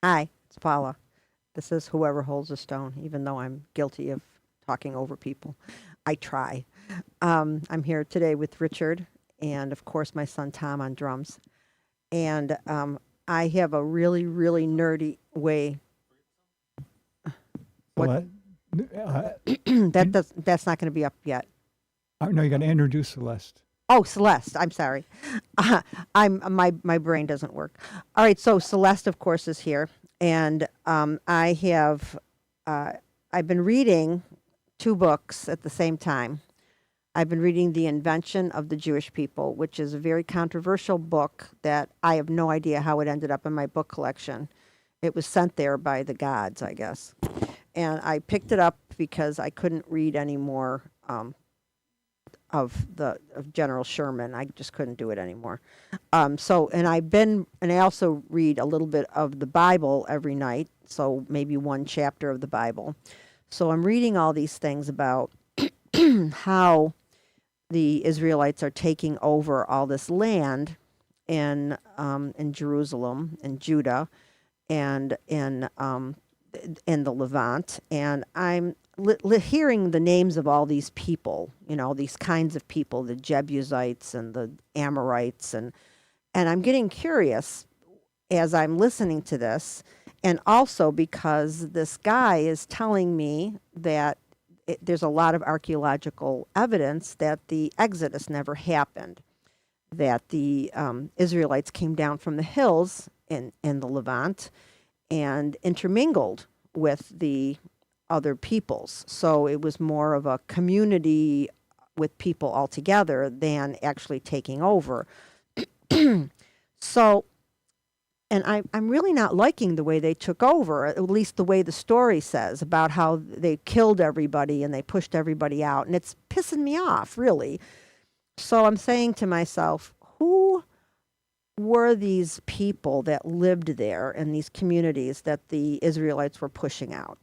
Hi, it's Paula. This is Whoever Holds the Stone, even though I'm guilty of talking over people. I try. I'm here today with Richard and, of course, my son Tom on drums. And I have a really, really nerdy way. What? Well, That's not going to be up yet. no, you got to introduce Celeste. Oh, Celeste. I'm sorry. My brain doesn't work. All right. So Celeste, of course, is here, and I've been reading two books at the same time. I've been reading The Invention of the Jewish People, which is a very controversial book that I have no idea how it ended up in my book collection. It was sent there by the gods, I guess. And I picked it up because I couldn't read any more of General Sherman. I just couldn't do it anymore. And I also read a little bit of the Bible every night, so maybe one chapter of the Bible. So I'm reading all these things about how the Israelites are taking over all this land in Jerusalem and Judah and in the Levant, and I'm hearing the names of all these people, these kinds of people, the Jebusites and the Amorites, and I'm getting curious as I'm listening to this, and also because this guy is telling me that there's a lot of archaeological evidence that the Exodus never happened, that the Israelites came down from the hills in the Levant and intermingled with the other peoples. So it was more of a community with people altogether than actually taking over. So, and I'm really not liking the way they took over, at least the way the story says about how they killed everybody and they pushed everybody out. And it's pissing me off, really. So I'm saying to myself, who were these people that lived there in these communities that the Israelites were pushing out?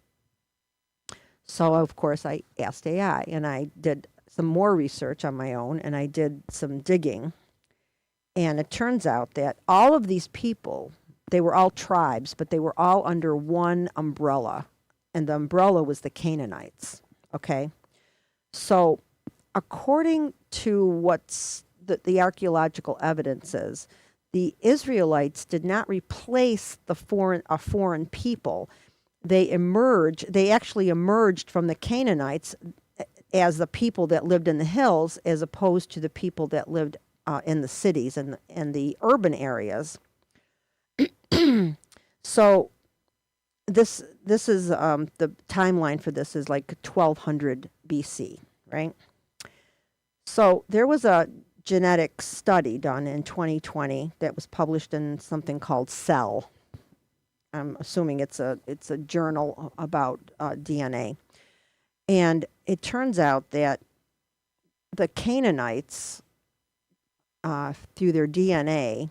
So, of course, I asked AI and I did some more research on my own and I did some digging. And it turns out that all of these people, they were all tribes, but they were all under one umbrella. And the umbrella was the Canaanites. Okay? So, according to what's the archaeological evidence is, the Israelites did not replace a foreign people. They actually emerged from the Canaanites as the people that lived in the hills, as opposed to the people that lived in the cities and the urban areas. So this is the timeline for this is like 1200 BC, right? So there was a genetic study done in 2020 that was published in something called Cell. I'm assuming it's a journal about DNA, and it turns out that the Canaanites, through their DNA,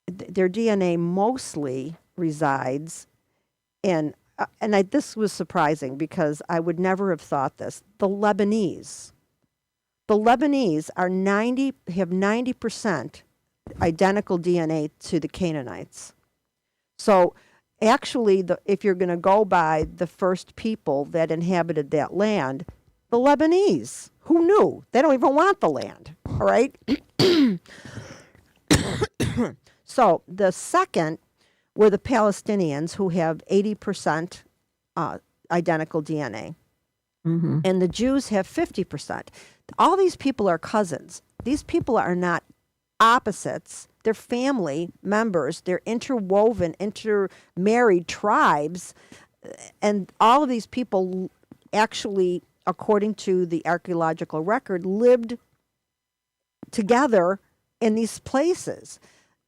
their DNA mostly resides in, this was surprising because I would never have thought this. The Lebanese have 90% identical DNA to the Canaanites. So actually, if you're going to go by the first people that inhabited that land, the Lebanese, who knew? They don't even want the land, all right? So the second were the Palestinians, who have 80% identical DNA. Mm-hmm. And the Jews have 50%. All these people are cousins. These people are not opposites. They're family members. They're interwoven, intermarried tribes. And all of these people actually, according to the archaeological record, lived together in these places.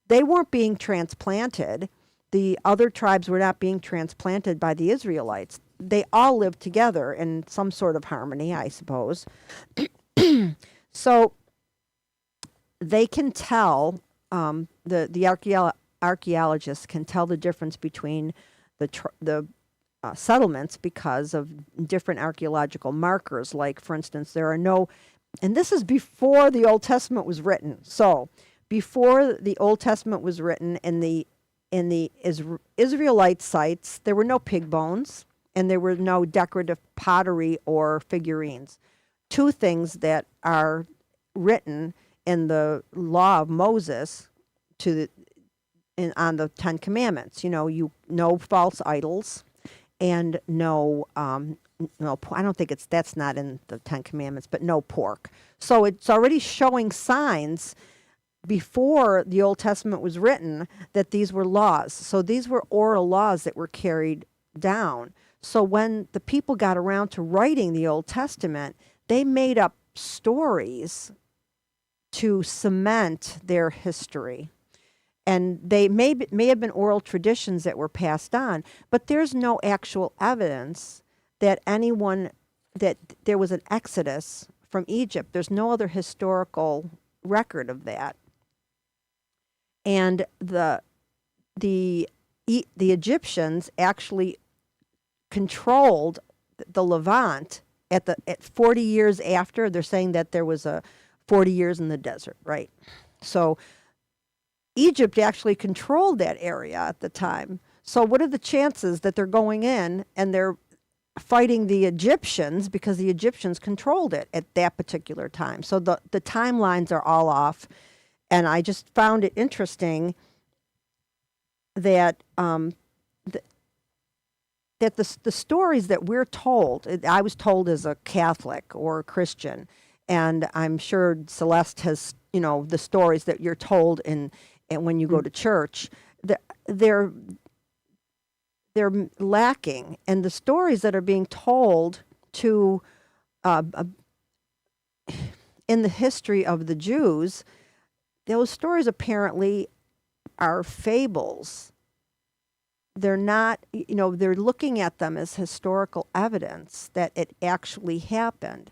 They weren't being transplanted. The other tribes were not being transplanted by the Israelites. They all lived together in some sort of harmony, I suppose. So they can tell, the archaeologists can tell the difference between the settlements because of different archaeological markers. Like, for instance, there are no, and this is before the Old Testament was written. So before the Old Testament was written and the in the Israelite sites, there were no pig bones and there were no decorative pottery or figurines. Two things that are written in the law of Moses to on the Ten Commandments. You no false idols, and no I don't think that's not in the Ten Commandments, but no pork. So it's already showing signs before the Old Testament was written that these were laws. So these were oral laws that were carried down. So when the people got around to writing the Old Testament, they made up stories to cement their history. And they may have been oral traditions that were passed on, but there's no actual evidence that that there was an exodus from Egypt. There's no other historical record of that. And the Egyptians actually controlled the Levant at 40 years after. They're saying that there was a 40 years in the desert, right? So Egypt actually controlled that area at the time. So what are the chances that they're going in and they're fighting the Egyptians because the Egyptians controlled it at that particular time? So the timelines are all off. And I just found it interesting that that the stories that we're told, I was told as a Catholic or a Christian, and I'm sure Celeste has, the stories that you're told and when you go to church, they're lacking. And the stories that are being told to in the history of the Jews, those stories apparently are fables. They're not, they're looking at them as historical evidence that it actually happened.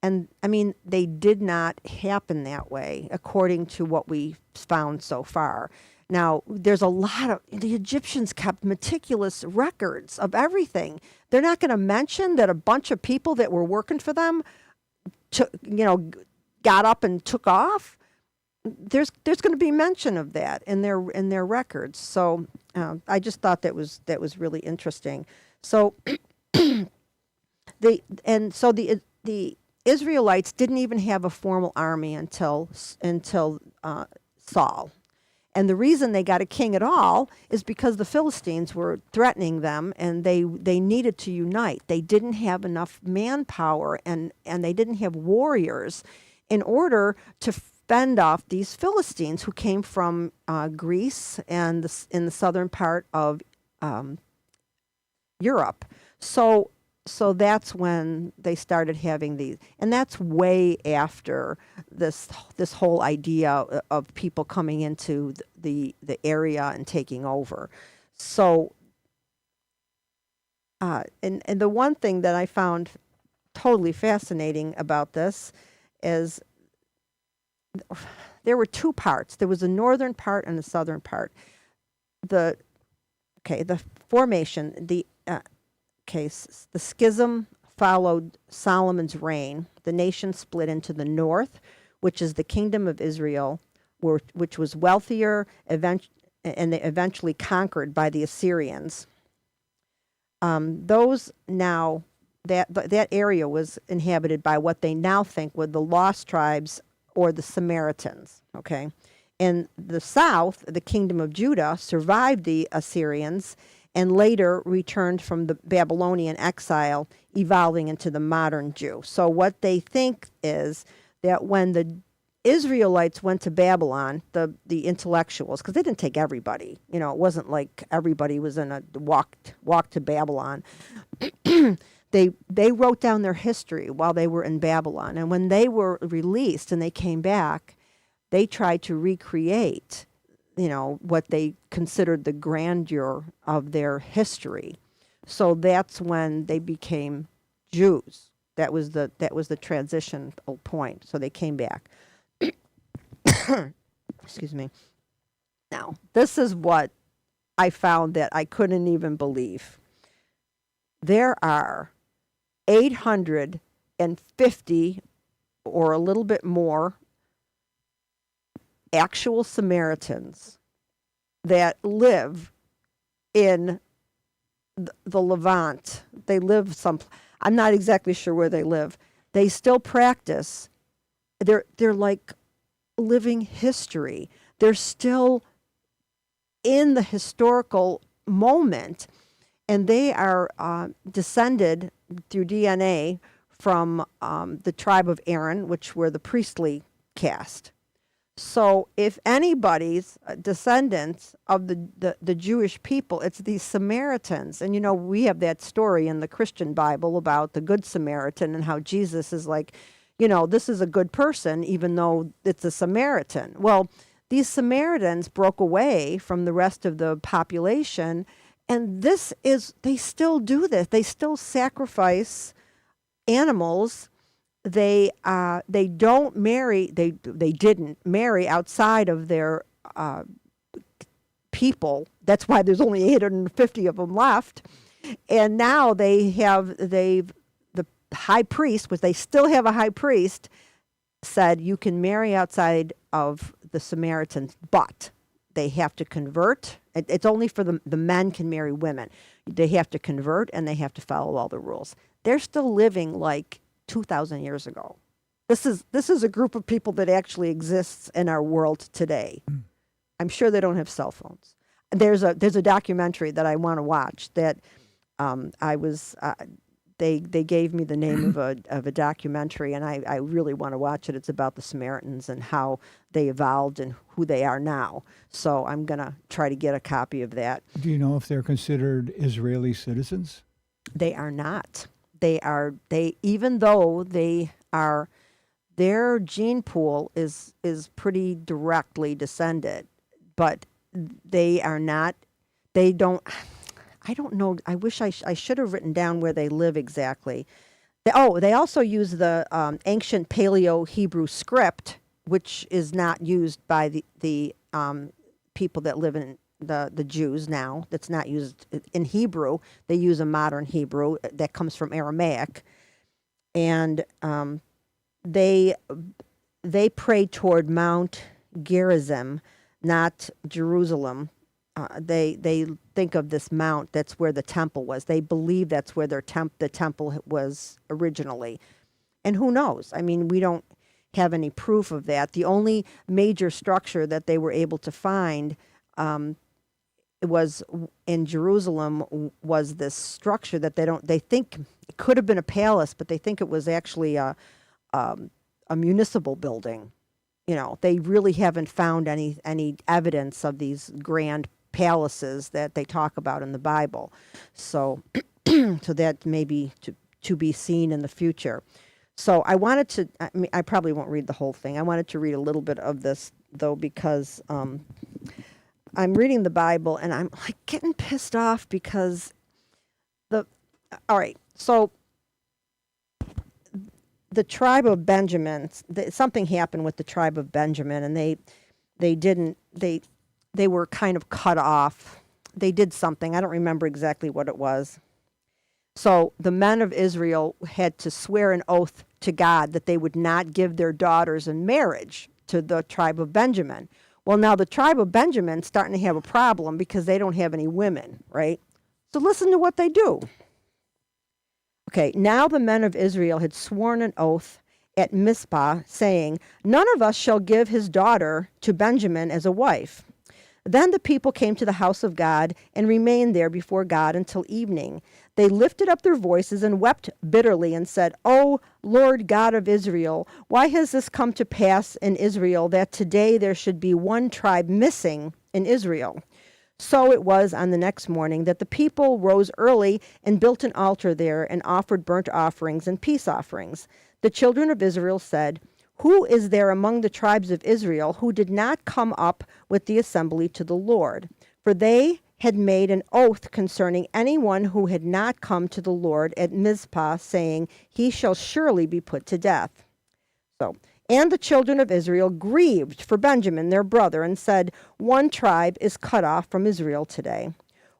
And I mean, they did not happen that way, according to what we've found so far. Now, there's a lot of, the Egyptians kept meticulous records of everything. They're not going to mention that a bunch of people that were working for them, got up and took off. There's going to be mention of that in their records. So I just thought that was really interesting. So the Israelites didn't even have a formal army until Saul. And the reason they got a king at all is because the Philistines were threatening them and they needed to unite. They didn't have enough manpower and they didn't have warriors in order to fend off these Philistines who came from Greece and in the southern part of Europe. So that's when they started having these, and that's way after this whole idea of people coming into the area and taking over. So, and the one thing that I found totally fascinating about this is there were two parts. There was a northern part and a southern part. The formation, the schism followed Solomon's reign. The nation split into the north, which is the kingdom of Israel, which was wealthier, and they eventually conquered by the Assyrians. That area was inhabited by what they now think were the lost tribes or the Samaritans. Okay, in the south, the kingdom of Judah survived the Assyrians and later returned from the Babylonian exile, evolving into the modern Jew. So what they think is that when the Israelites went to Babylon, the intellectuals, because they didn't take everybody, it wasn't like everybody was in a walk to Babylon. They wrote down their history while they were in Babylon, and when they were released and they came back, they tried to recreate what they considered the grandeur of their history. So that's when they became Jews. That was the transition point. So they came back. Excuse me. Now, this is what I found that I couldn't even believe. There are 850 or a little bit more actual Samaritans that live in the Levant. They live I'm not exactly sure where they live. They still practice. They're like living history. They're still in the historical moment, and they are descended through DNA from the tribe of Aaron, which were the priestly caste. So if anybody's descendants of the Jewish people, it's these Samaritans. And, we have that story in the Christian Bible about the Good Samaritan and how Jesus is like, this is a good person, even though it's a Samaritan. Well, these Samaritans broke away from the rest of the population, and they still do this. They still sacrifice animals. They don't marry. They didn't marry outside of their people. That's why there's only 850 of them left. And now the high priest, which they still have a high priest, said you can marry outside of the Samaritans, but they have to convert. It's only for the men can marry women. They have to convert and they have to follow all the rules. They're still living like 2,000 years ago. This is a group of people that actually exists in our world today. I'm sure they don't have cell phones. There's a documentary that I want to watch that they gave me the name of a documentary, and I really want to watch it. It's about the Samaritans and how they evolved and who they are now. So I'm going to try to get a copy of that. Do you know if they're considered Israeli citizens? They are not. Even though they are, their gene pool is pretty directly descended, but they are not, I don't know. I wish I should have written down where they live exactly. They also use the ancient Paleo-Hebrew script, which is not used by the people that live in the Jews now. That's not used in Hebrew. They use a modern Hebrew that comes from Aramaic. And they pray toward Mount Gerizim, not Jerusalem. They think of this mount. That's where the temple was. They believe that's where the temple was originally. And who knows? I mean, we don't have any proof of that. The only major structure that they were able to find was in Jerusalem was this structure that they think it could have been a palace, but they think it was actually a municipal building. They really haven't found any evidence of these grand palaces that they talk about in the Bible. So that may be to be seen in the future. So I wanted to, I probably won't read the whole thing. I wanted to read a little bit of this, though, because I'm reading the Bible and I'm like getting pissed off because all right, so the tribe of Benjamin, something happened with the tribe of Benjamin, and they were kind of cut off. They did something. I don't remember exactly what it was. So the men of Israel had to swear an oath to God that they would not give their daughters in marriage to the tribe of Benjamin. Well, now the tribe of Benjamin's starting to have a problem because they don't have any women, right? So listen to what they do. Okay, now the men of Israel had sworn an oath at Mizpah, saying, "None of us shall give his daughter to Benjamin as a wife." Then the people came to the house of God and remained there before God until evening. They lifted up their voices and wept bitterly and said, "O Lord God of Israel, why has this come to pass in Israel that today there should be one tribe missing in Israel?" So it was on the next morning that the people rose early and built an altar there and offered burnt offerings and peace offerings. The children of Israel said, "Who is there among the tribes of Israel who did not come up with the assembly to the Lord?" For they had made an oath concerning anyone who had not come to the Lord at Mizpah, saying, "He shall surely be put to death." And the children of Israel grieved for Benjamin their brother and said, "One tribe is cut off from Israel today.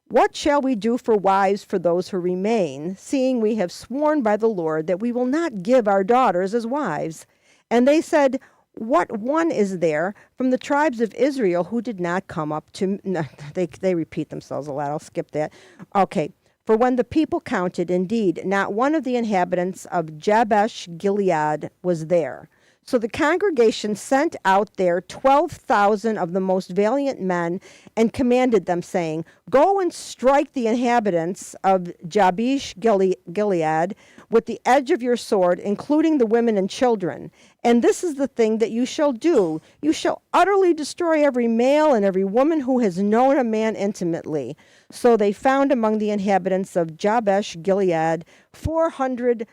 What shall we do for wives for those who remain, seeing we have sworn by the Lord that we will not give our daughters as wives?" And they said, what one is there from the tribes of Israel who did not come up to, no, they repeat themselves a lot. I'll skip that. Okay. For when the people counted, indeed, not one of the inhabitants of Jabesh Gilead was there. So the congregation sent out there 12,000 of the most valiant men and commanded them, saying, Go and strike the inhabitants of Jabesh Gilead with the edge of your sword, including the women and children. And this is the thing that you shall do. You shall utterly destroy every male and every woman who has known a man intimately. So they found among the inhabitants of Jabesh Gilead 400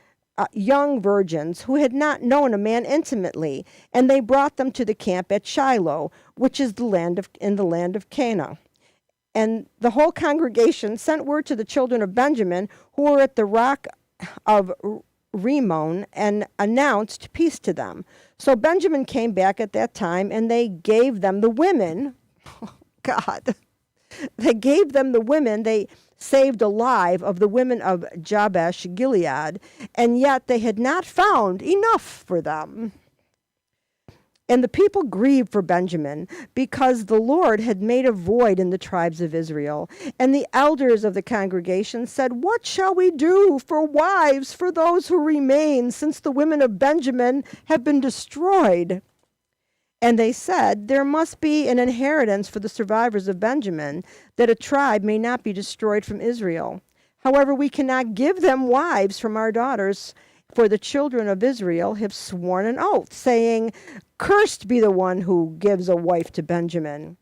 young virgins who had not known a man intimately, and they brought them to the camp at Shiloh, which is in the land of Canaan. And the whole congregation sent word to the children of Benjamin, who were at the rock of Rimmon, and announced peace to them. So Benjamin came back at that time, and they gave them the women. God. They gave them the women they saved alive of the women of Jabesh Gilead, and yet they had not found enough for them. And the people grieved for Benjamin, because the Lord had made a void in the tribes of Israel. And the elders of the congregation said, What shall we do for wives for those who remain, since the women of Benjamin have been destroyed? And they said, There must be an inheritance for the survivors of Benjamin, that a tribe may not be destroyed from Israel. However, we cannot give them wives from our daughters, for the children of Israel have sworn an oath, saying, Cursed be the one who gives a wife to Benjamin.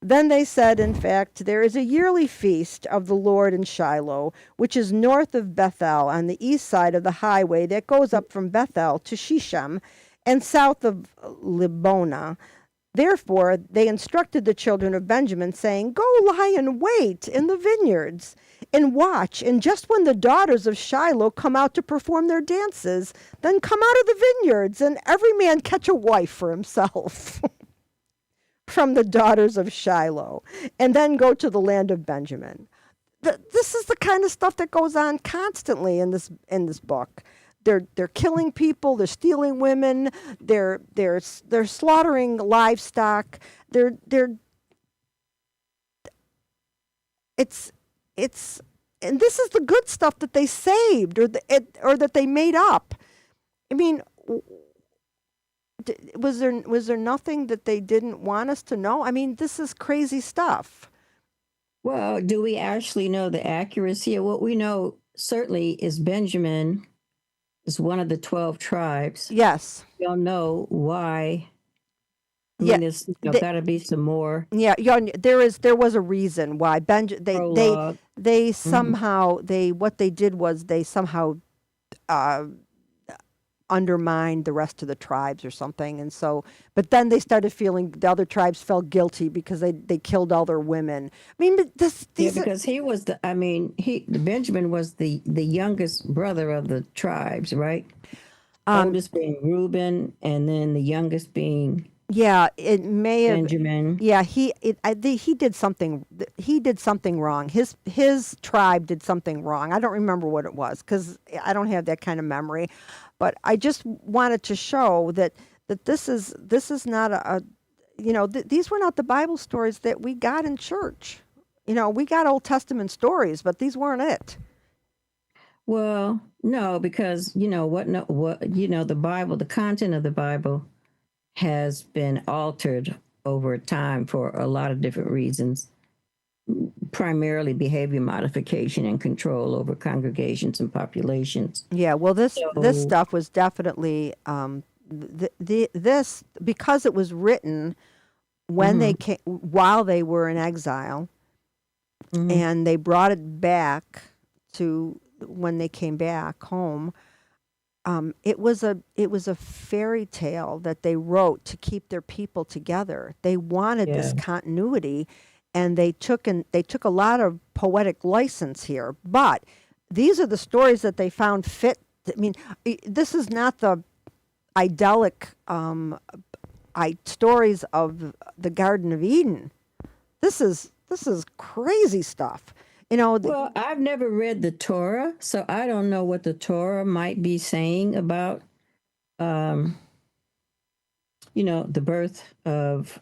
Then they said, In fact, there is a yearly feast of the Lord in Shiloh, which is north of Bethel, on the east side of the highway that goes up from Bethel to Shechem, and south of Libonah. Therefore they instructed the children of Benjamin, saying, Go lie in wait in the vineyards, and watch, and just when the daughters of Shiloh come out to perform their dances, then come out of the vineyards, and every man catch a wife for himself from the daughters of Shiloh, and then go to the land of Benjamin. This is the kind of stuff that goes on constantly in this book. They're killing people. They're stealing women. They're slaughtering livestock. It's and this is the good stuff that they saved or that they made up. I mean, was there nothing that they didn't want us to know? I mean, this is crazy stuff. Well, do we actually know the accuracy of what we know? Certainly, is Benjamin is one of the 12 tribes. Yes. We don't know why. I Yeah, mean, there's got to be some more. Yeah, there was a reason why Prologue. they somehow what they did was they somehow undermined the rest of the tribes or something, and so but then they started feeling the other tribes felt guilty because they killed all their women. I mean, but because he was Benjamin was the youngest brother of the tribes, right? Oldest being Reuben, and then the youngest being it may have Benjamin. Yeah, he did something. He did something wrong. His tribe did something wrong. I don't remember what it was because I don't have that kind of memory. But I just wanted to show that this is not these were not the Bible stories that we got in church. We got Old Testament stories, but these weren't it. Well, no, because the Bible, the content of the Bible has been altered over time for a lot of different reasons, primarily behavior modification and control over congregations and populations. Yeah, well, this stuff was definitely this because it was written when they came while they were in exile, and they brought it back to when they came back home. It was a fairy tale that they wrote to keep their people together. They wanted this continuity, and they took a lot of poetic license here. But these are the stories that they found fit. I mean, this is not the idyllic stories of the Garden of Eden. This is crazy stuff. Well, I've never read the Torah, so I don't know what the Torah might be saying about the birth of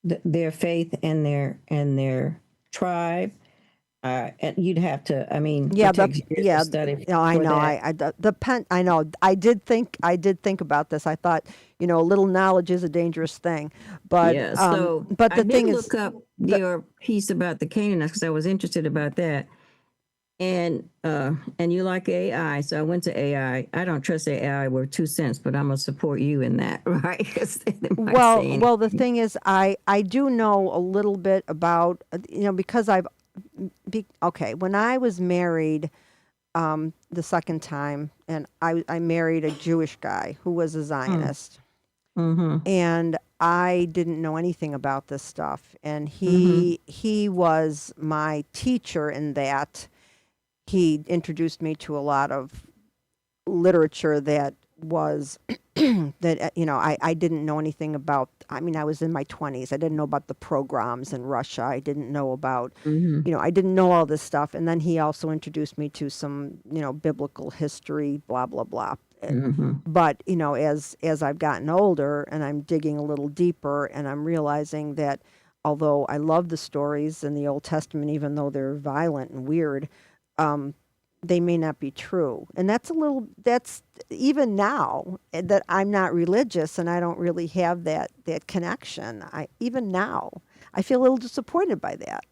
their faith and their tribe. And you'd have to. I mean, Yeah, it takes years to study no, I for know. that. I know. I did think about this. I thought, a little knowledge is a dangerous thing, but Yeah. So but I the did thing is, look up the your piece about the Canaanites because I was interested about that. And you like AI, so I went to AI. I don't trust AI worth 2 cents, but I'm gonna support you in that, right? 'Cause they might well, say well, the anything. thing is, I do know a little bit about, because okay, when I was married, the second time, and I married a Jewish guy who was a Mm, Zionist. mm-hmm. And I didn't know anything about this stuff. And Mm-hmm. he was my teacher in that he introduced me to a lot of literature that was that I didn't know anything about. I mean, I was in my 20s. I didn't know about the pogroms in Russia. I didn't know about, Mm-hmm. I didn't know all this stuff. And then he also introduced me to some, biblical history, blah blah blah. Mm-hmm. But as I've gotten older and I'm digging a little deeper, and I'm realizing that although I love the stories in the Old Testament, even though they're violent and weird, um, they may not be true. And that's even now, that I'm not religious and I don't really have that connection. I even now I feel a little disappointed by that.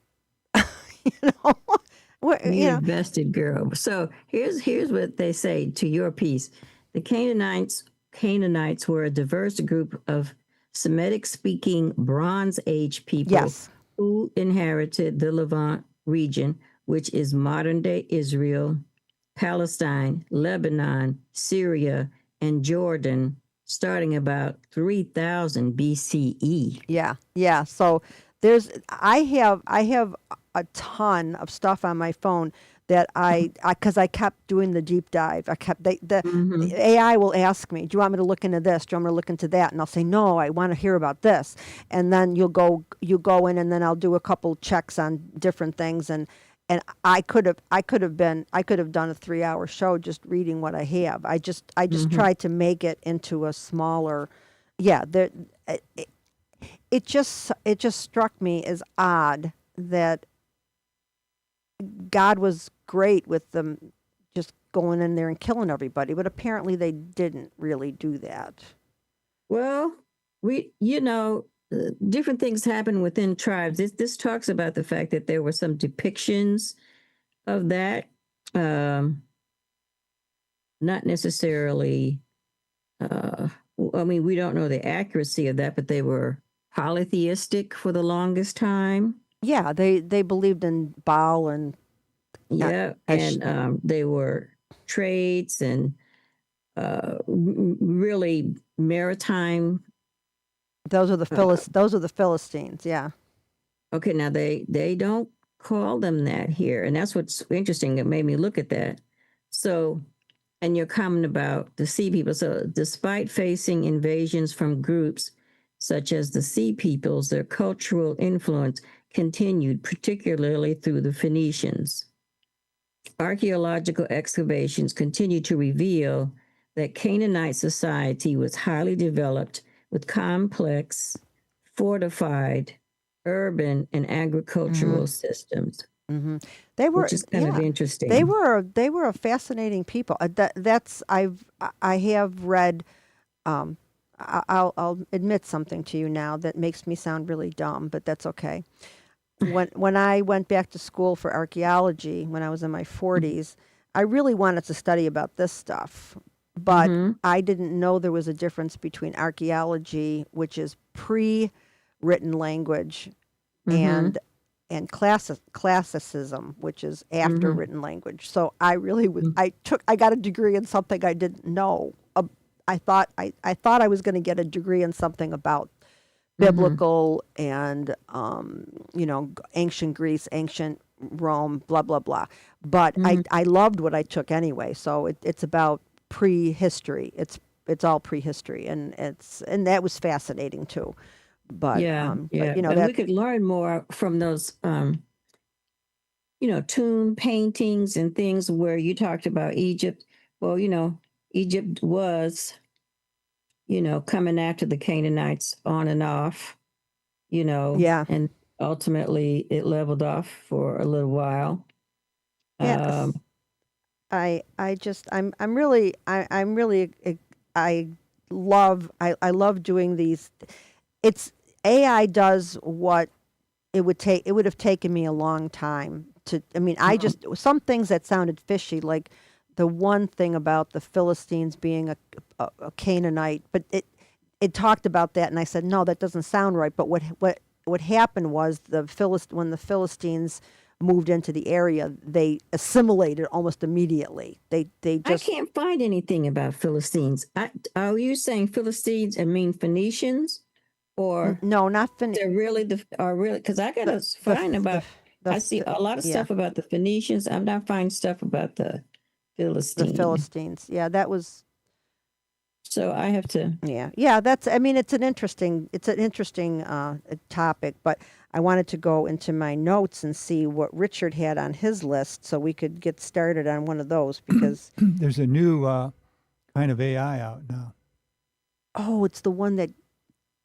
you know What- you You know invested, girl. So here's what they say to your piece. The Canaanites were a diverse group of Semitic speaking Bronze Age people yes. who inherited the Levant region, which is modern day Israel, Palestine, Lebanon, Syria, and Jordan, starting about 3000 BCE. Yeah, yeah. So I have a ton of stuff on my phone that because I kept doing the deep dive. I kept the Mm-hmm. AI will ask me, "Do you want me to look into this? Do you want me to look into that?" And I'll say, "No, I want to hear about this." And then you go in, and then I'll do a couple checks on different things, and I could have done a 3-hour show just reading what I have. I just Mm-hmm. tried to make it into a smaller. Yeah, there it just struck me as odd that God was great with them just going in there and killing everybody, but apparently they didn't really do that. Well, different things happen within tribes. This talks about the fact that there were some depictions of that. Um, Not necessarily. Uh, I mean, we don't know the accuracy of that, but they were polytheistic for the longest time. Yeah, they believed in Baal and uh, Yeah, Ash. and they were trades and really maritime. Uh, Those are the Philistines. Yeah. Okay, now they don't call them that here, and that's what's interesting. It made me look at that. So, and your comment about the Sea People. So, despite facing invasions from groups such as the Sea Peoples, their cultural influence continued, particularly through the Phoenicians. Archaeological excavations continue to reveal that Canaanite society was highly developed with complex, fortified, urban, and Hmm. agricultural systems, Hmm. They were, which is kind of yeah, they interesting. were they were a fascinating people. That's I have read. Um, I'll admit something to you now that makes me sound really dumb, but that's okay. When I went back to school for archaeology when I was in my 40s, I really wanted to study about this stuff, but Mm-hmm. I didn't know there was a difference between archaeology, which is pre-written language, Mm-hmm. and classicism, which is after Mm-hmm. written language. So I really was. I got a degree in something I didn't know. I thought I was going to get a degree in something about Mm-hmm. biblical and ancient Greece, ancient Rome, blah blah blah. But I Mm-hmm. I loved what I took anyway. So it's about prehistory. It's all prehistory, and that was fascinating too. But Yeah, but yeah. you know And we that could learn more from those tomb paintings and things where you talked about Egypt. Well, Egypt was coming after the Canaanites on and off, Yeah. and ultimately it leveled off for a little while. Yes. Um, I'm really I love doing these. It's AI does what it would have taken me a long time to. I mean, I just some things that sounded fishy, like the one thing about the Philistines being a Canaanite, but it talked about that, and I said, no, that doesn't sound right. But what happened was when the Philistines moved into the area, they assimilated almost immediately. They I just can't find anything about Philistines. Are you saying Philistines and mean Phoenicians, or no, not they're really are really? Because I gotta the find about. the I see a lot of yeah, stuff about the Phoenicians. I'm not finding stuff about the the Philistine. Philistines. Yeah, that was So I have to. yeah. That's I mean, it's an interesting topic, but I wanted to go into my notes and see what Richard had on his list, so we could get started on one of those because There's a new kind of AI out now. oh, it's the one that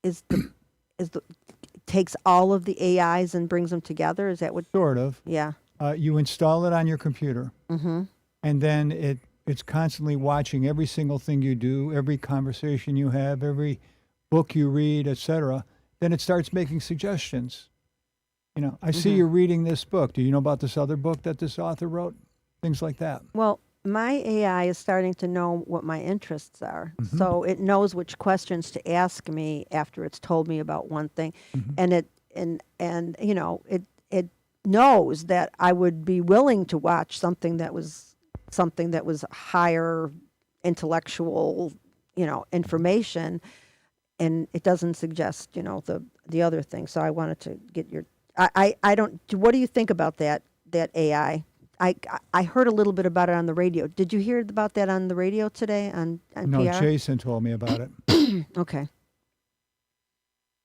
is the is the takes all of the AIs and brings them together. Is that what? Sort of. Yeah. You install it on your computer, Mm-hmm. and then it's constantly watching every single thing you do, every conversation you have, every book you read, etc. Then it starts making suggestions. I see Mm-hmm. you're reading this book. Do you know about this other book that this author wrote? Things like that. Well, my AI is starting to know what my interests are. Mm-hmm. So it knows which questions to ask me after it's told me about one thing. Mm-hmm. And it knows that I would be willing to watch something that was higher intellectual, information, and it doesn't suggest, the other thing. So I wanted to get your I don't what do you think about that AI? I heard a little bit about it on the radio. Did you hear about that on the radio today on No, PR? Jason told me about it. Okay.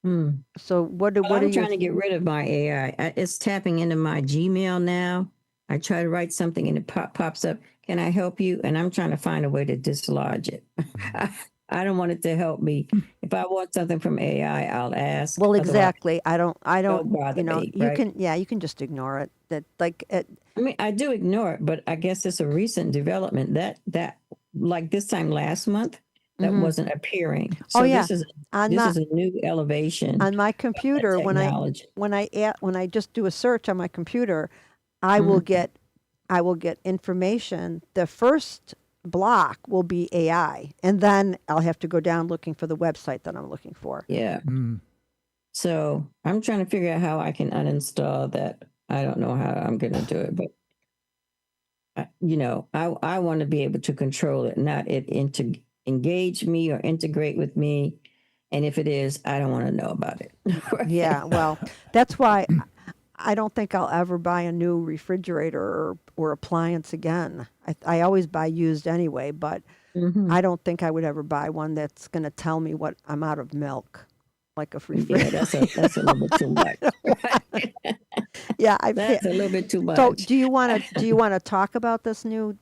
Hmm. So what Well, are I'm you? trying to get rid of my AI. It's tapping into my Gmail now. I try to write something and it pops up. Can I help you? And I'm trying to find a way to dislodge it. I don't want it to help me. If I want something from AI, I'll ask. Well, Otherwise, exactly. I don't. don't bother me, You right? you can just ignore it. That like it. I mean, I do ignore it, but I guess it's a recent development that like this time last month that Mhm. wasn't appearing. Oh So yeah. this is On this my is a new elevation on my of computer technology. when I just do a search on my computer, I will Mhm. get information. The first block will be AI, and then I'll have to go down looking for the website that I'm looking for. Yeah. Mm. So I'm trying to figure out how I can uninstall that. I don't know how I'm going to do it, but I want to be able to control it, not it engage me or integrate with me. And if it is, I don't want to know about it. Right? Yeah, well, that's why I don't think I'll ever buy a new refrigerator or appliance again. I always buy used anyway, but Mhm. I don't think I would ever buy one that's going to tell me what I'm out of milk, like a Yeah, refrigerator. that's a little bit too much. Right? Yeah, That's a little bit too so much. do you want to talk about this new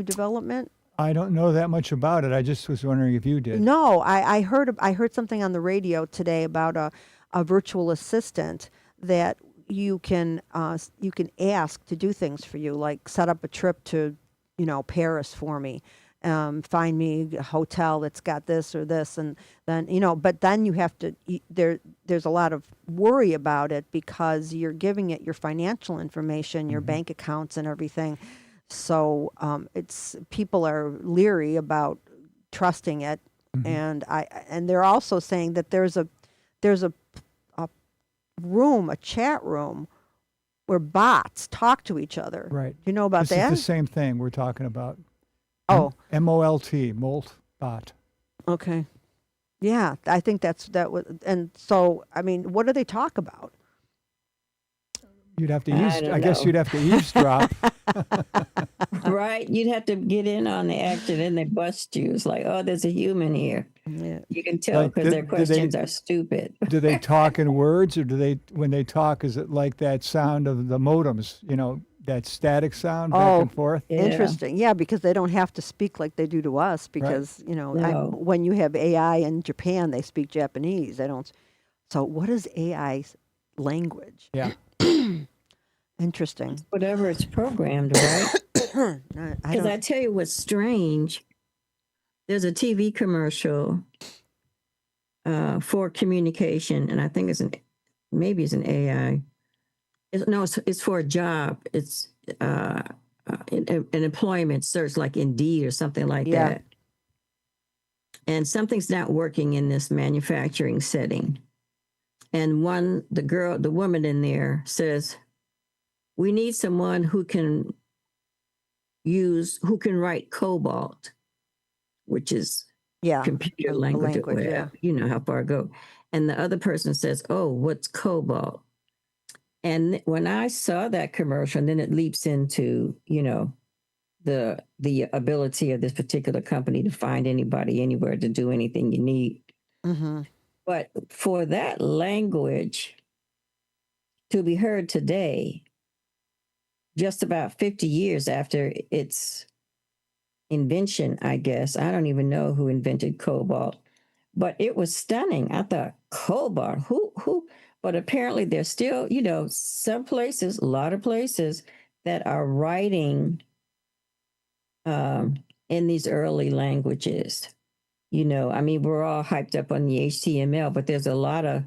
development? I don't know that much about it. I just was wondering if you did. No, I heard something on the radio today about a virtual assistant that you can ask to do things for you, like set up a trip to, Paris for me, find me a hotel that's got this or this, and then but then you have to there's a lot of worry about it because you're giving it your financial information, your bank accounts, and everything. So it's people are leery about trusting it, and they're also saying that there's a a chat room where bots talk to each other. Right. Do you know about This that? is the same thing we're talking about. Oh, MOLT, Molt bot. okay. Yeah, I think that was, and so I mean, what do they talk about? You'd have to I don't I guess know. you'd have to eavesdrop. Right? You'd have to get in on the action and they bust you. It's like, oh, there's a human here. Yeah. You can tell Like, because their do questions they are stupid. do they talk in words, or do they when they talk, is it like that sound of the modems, that static sound back Oh, and forth. Yeah. interesting. Yeah, because they don't have to speak like they do to us. Because No. when you have AI in Japan, they speak Japanese. They don't. So, what is AI's language? Yeah. Interesting. Whatever it's programmed, right? I Because don't. I tell you what's strange. There's a TV commercial for communication, and I think maybe it's an AI. It's for a job. It's an employment search like Indeed or something like Yeah. that. And something's not working in this manufacturing setting. And the woman in there says, we need someone who can write COBOL, which is Yeah. computer a language or language, yeah. whatever. You know how far I go. And the other person says, oh, what's COBOL? And when I saw that commercial, and then it leaps into, the ability of this particular company to find anybody anywhere to do anything you need. Mm-hmm. But for that language to be heard today, just about 50 years after its invention, I guess. I don't even know who invented cobalt, but it was stunning. I thought, cobalt, who? But apparently there's still, some places, a lot of places that are writing in these early languages. I mean, we're all hyped up on the HTML, but there's a lot of,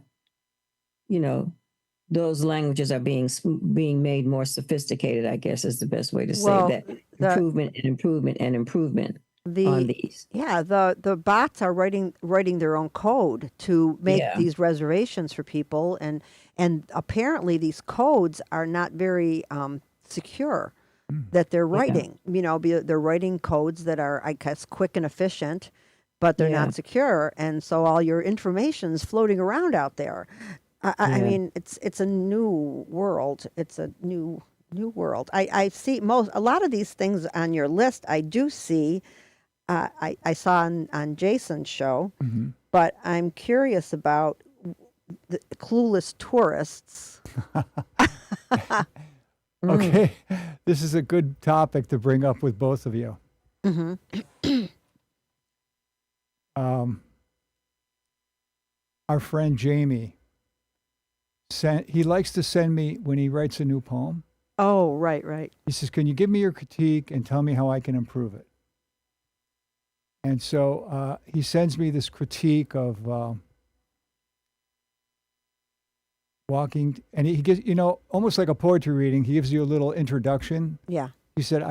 those languages are being made more sophisticated, I guess is the best way to say Well, that. the Improvement and improvement and improvement on the these. yeah the bots are writing their own code to make Yeah. these reservations for people, and apparently these codes are not very secure that they're Yeah. writing. They're writing codes that are, I guess, quick and efficient, but they're Yeah. not secure, and so all your information's floating around out there. I Yeah. mean, it's a new world. It's a new world. I see a lot of these things on your list. I do see. I saw on Jason's show, Mm-hmm. but I'm curious about the clueless tourists. Okay, this is a good topic to bring up with both of you. Mm-hmm. Our friend Jamie he likes to send me when he writes a new poem. Oh, right. He says, "Can you give me your critique and tell me how I can improve it?" And so he sends me this critique of walking, and he gives, almost like a poetry reading. He gives you a little introduction. Yeah. He said,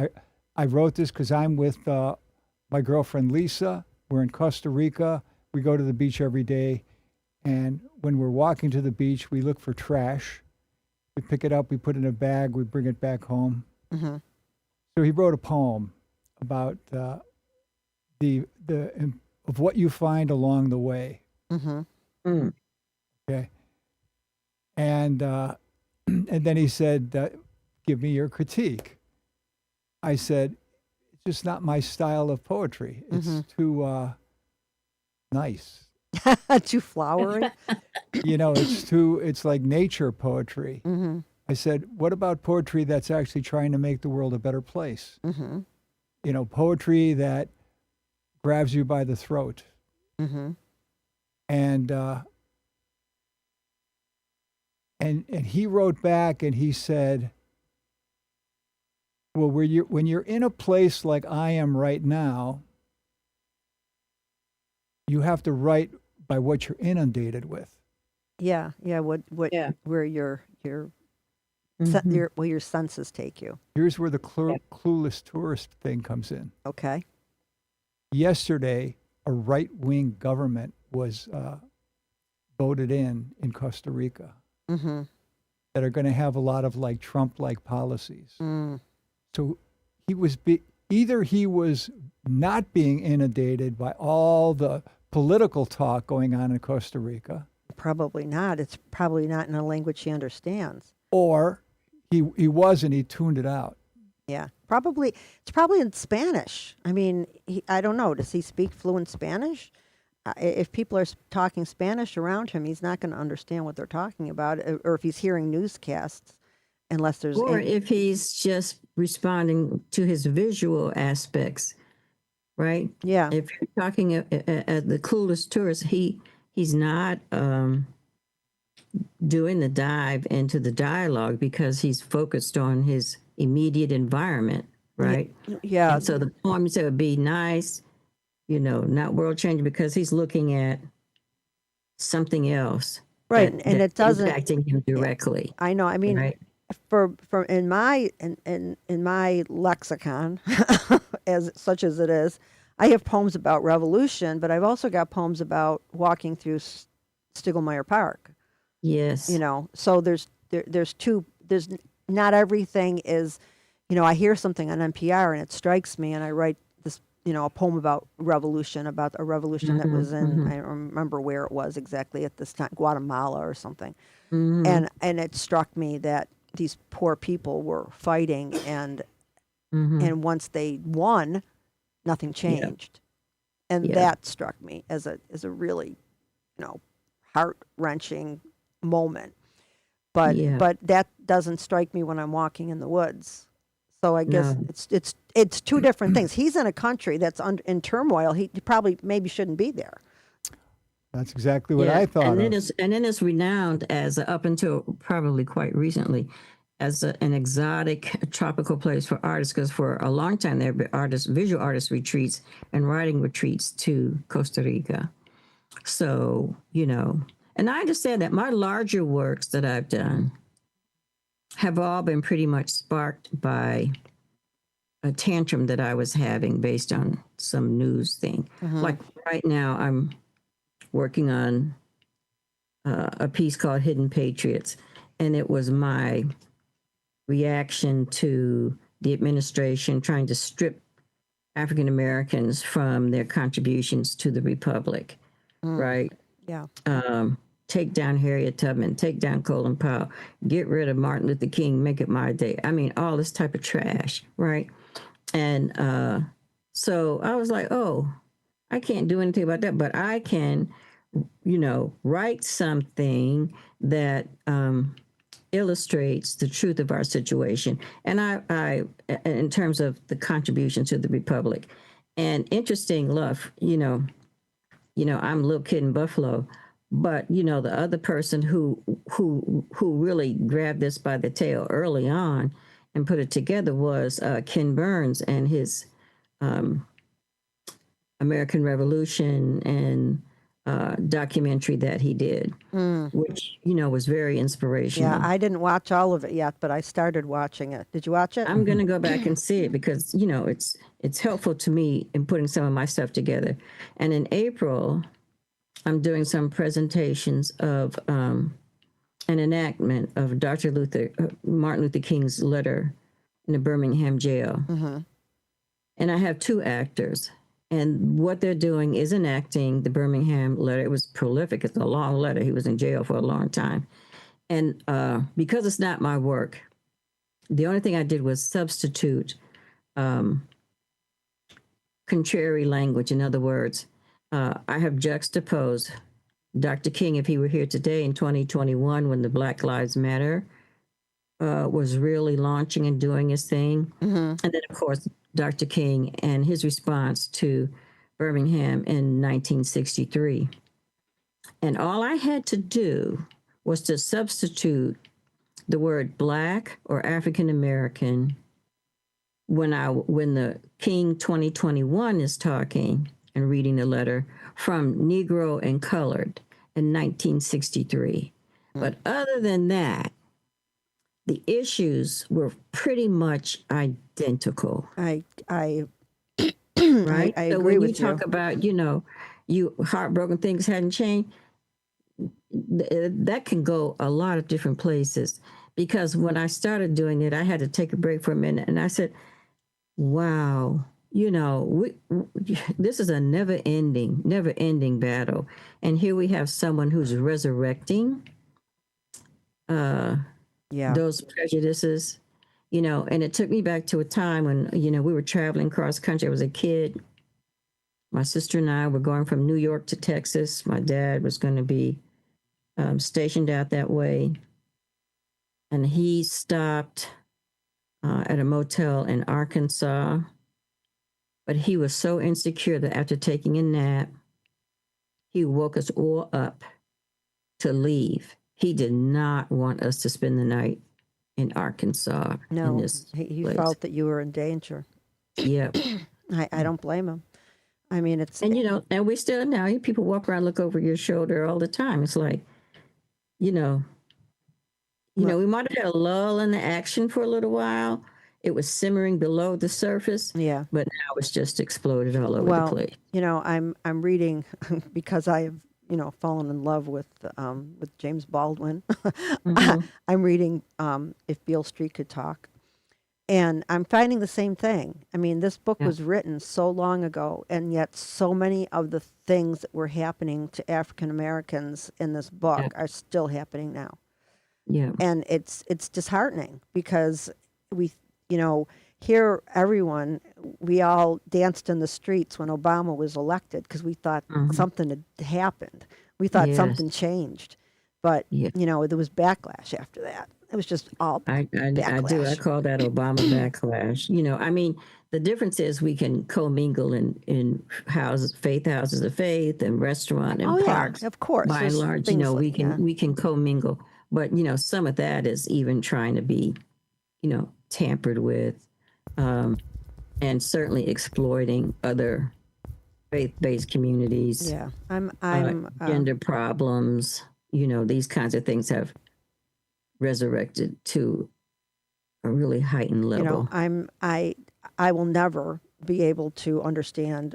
I wrote this because I'm with my girlfriend Lisa. We're in Costa Rica. We go to the beach every day. And when we're walking to the beach, we look for trash. We pick it up, we put it in a bag, we bring it back home. Mm-hmm. So he wrote a poem about the of what you find along the way. Mm-hmm. Mm. Okay. And and then he said, "Give me your critique." I said, "It's just not my style of poetry. It's too nice. Too flowery. It's like nature poetry." Mm-hmm. I said, "What about poetry that's actually trying to make the world a better place? Mm-hmm. Poetry that grabs you by the throat." Mm-hmm. And he wrote back and he said, "Well, when you're in a place like I am right now, you have to write by what you're inundated with." Yeah. What Yeah. where your Mhm. where your senses take you. Here's where the clueless tourist thing comes in. Okay. Yesterday, a right-wing government was voted in Costa Rica Mm-hmm. that are going to have a lot of like Trump-like policies. Mm. So either he was not being inundated by all the political talk going on in Costa Rica, Probably not. It's probably not in a language he understands. or he was and he tuned it out. Yeah, probably. It's probably in Spanish. I mean, I don't know. Does he speak fluent Spanish? If people are talking Spanish around him, he's not going to understand what they're talking about. Or if he's hearing newscasts, unless there's Or any, if he's just responding to his visual aspects, right? yeah. If you're talking at the coolest tourist, he's not doing the dive into the dialogue because he's focused on his immediate environment, right? Yeah, And so the poem you said would be nice, you know, not world changing because he's looking at something else right. And that's it doesn't, impacting him directly, I know. I mean, right? for in my lexicon, as such as it is, I have poems about revolution, but I've also got poems about walking through Stiegelmeyer Park. You Yes. know, so there's two. There's not everything is, you know, I hear something on NPR and it strikes me, and I write this, you know, a poem about revolution, about a revolution that was in, I don't remember where it was exactly at this time, Guatemala or something, and it struck me that these poor people were fighting, and once they won, nothing Yeah. changed, and Yeah. that struck me as a really, you know, heart wrenching moment. Yeah. But that doesn't strike me when I'm walking in the woods. So I guess No. it's two different things. He's in a country that's in turmoil. He probably maybe shouldn't be there. That's exactly what Yeah. I thought And then of. it's renowned as up until probably quite recently as an exotic tropical place for artists because for a long time there have been visual artist retreats and writing retreats to Costa Rica. So, you know, and I understand that my larger works that I've done have all been pretty much sparked by a tantrum that I was having based on some news thing. Like right now, I'm working on a piece called Hidden Patriots, and it was my reaction to the administration trying to strip African Americans from their contributions to the Republic, right? Yeah. Take down Harriet Tubman, take down Colin Powell, get rid of Martin Luther King, make it my day. I mean, all this type of trash, right? And so I was like, oh, I can't do anything about that, but I can, you know, write something that illustrates the truth of our situation. And I, in terms of the contribution to the Republic, and interesting, love, I'm a little kid in Buffalo, but you know, the other person who really grabbed this by the tail early on and put it together was Ken Burns and his American Revolution and documentary that he did, which was very Yeah, inspirational. I didn't watch all of it yet, but I started watching it. Did you watch it? I'm going to go back and see it because it's helpful to me in putting some of my stuff together. And in April, I'm doing some presentations of an enactment of Martin Luther King's letter in the Birmingham jail. And I have two actors. And what they're doing is enacting the Birmingham letter. It was prolific. It's a long letter. He was in jail for a long time. And because it's not my work, the only thing I did was substitute contrary language. In other words, I have juxtaposed Dr. King, if he were here today in 2021, when the Black Lives Matter was really launching and doing his thing. And then, of course, Dr. King and his response to Birmingham in 1963. And all I had to do was to substitute the word Black or African American when the King 2021 is talking and reading the letter from Negro and colored in 1963. But other than that, the issues were pretty much identical. I Right? I So agree when you with you. talk about, you heartbroken things hadn't changed, that can go a lot of different places. Because when I started doing it, I had to take a break for a minute, and I said, "Wow, this is a never ending battle, and here we have someone who's resurrecting Yeah. those prejudices." And it took me back to a time when, we were traveling cross country. I was a kid. My sister and I were going from New York to Texas. My dad was going to be stationed out that way. and he stopped at a motel in Arkansas. But he was so insecure that after taking a nap, he woke us all up to leave. He did not want us to spend the night in Arkansas in No, this he place. felt that you were in danger. Yep. I don't blame him. I mean, it's And and we still now people walk around, look over your shoulder all the time. It's like, you know, Well- we might have had a lull in the action for a little while. It was simmering below the surface, yeah. but now it's just exploded all over the Well, place. I'm reading because I have fallen in love with James Baldwin. Mhm. I'm reading If Beale Street Could Talk, and I'm finding the same thing. I mean, this book Yeah. was written so long ago, and yet so many of the things that were happening to African Americans in this book Yeah. are still happening now. Yeah. And it's disheartening because we here everyone, we all danced in the streets when Obama was elected because we thought something had happened, we thought Yes. something changed, but Yeah. there was backlash after that. It was just all I do. I backlash. call that Obama backlash. I mean, the difference is we can commingle in houses, houses of faith, and restaurant and Oh, yeah, parks. of course, By and there's large, things we like- can yeah. we can commingle, but some of that is even trying to be, tampered with, and certainly exploiting other faith-based communities. Yeah, I'm Gender problems. These kinds of things have resurrected to a really heightened level. I will never be able to understand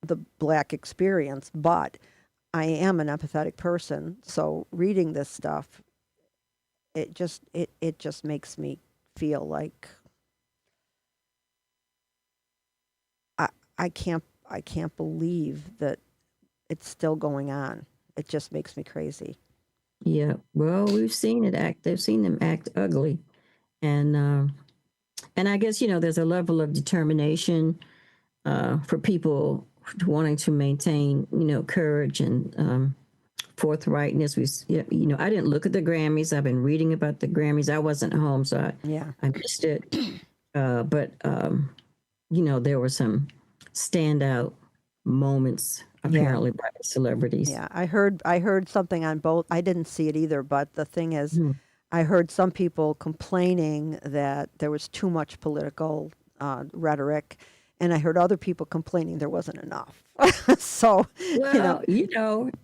the Black experience, but I am an empathetic person. So reading this stuff, it just makes me feel like I can't believe that it's still going on. It just makes me crazy. Yeah, well, we've seen it act. They've seen them act ugly, and I guess there's a level of determination for people wanting to maintain courage and forthrightness. I didn't look at the Grammys. I've been reading about the Grammys. I wasn't home, so Yeah. I missed it. But there were some standout moments apparently by the celebrities. Yeah, I heard something on both. I didn't see it either, but the thing is, I heard some people complaining that there was too much political rhetoric, and I heard other people complaining there wasn't enough. So, Well,